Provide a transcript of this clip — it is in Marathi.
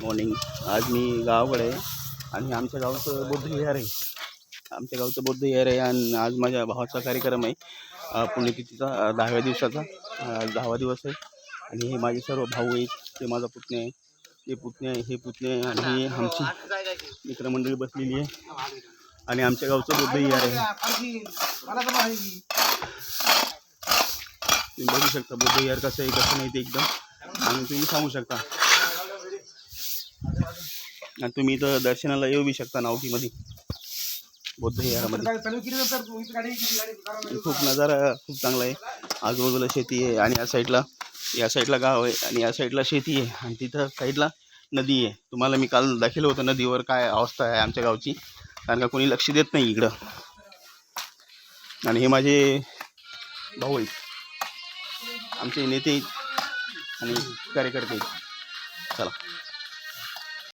मॉर्निंग. आज मी गावाकडे आहे आणि आमच्या गावचं बौद्ध विहार आहे. आमच्या गावचं बौद्ध विहार आहे आणि आज माझ्या भावाचा कार्यक्रम आहे, पुण्यतिथीचा 10व्या दिवसाचा. 10वा दिवस आहे आणि हे माझे सर्व भाऊ आहेत. ते माझा पुतण्या आहे, ते पुतणे आहे, हे पुतणे आहे आणि ही आमची मित्रमंडळी बसलेली आहे आणि आमच्या गावचं बौद्ध विहार आहे. तुम्ही बघू शकता बौद्ध विहार कसं आहे कसं नाही ते एकदम, आणि तुम्ही सांगू शकता. आणि तुम्ही इथं दर्शनाला येऊ बी शकता नावकीमध्ये बौद्ध विहारामध्ये. खूप नजारा खूप चांगला आहे. आजूबाजूला शेती आहे आणि या साईडला गाव आहे आणि या साईडला शेती आहे आणि तिथं साईडला नदी आहे. तुम्हाला मी काल दाखवलं होतं नदीवर काय अवस्था आहे आमच्या गावची, कारण का कोणी लक्ष देत नाही इकडं. आणि हे माझे भाऊ आहेत, आमचे नेते आहेत आणि कार्यकर्ते आहेत. चला.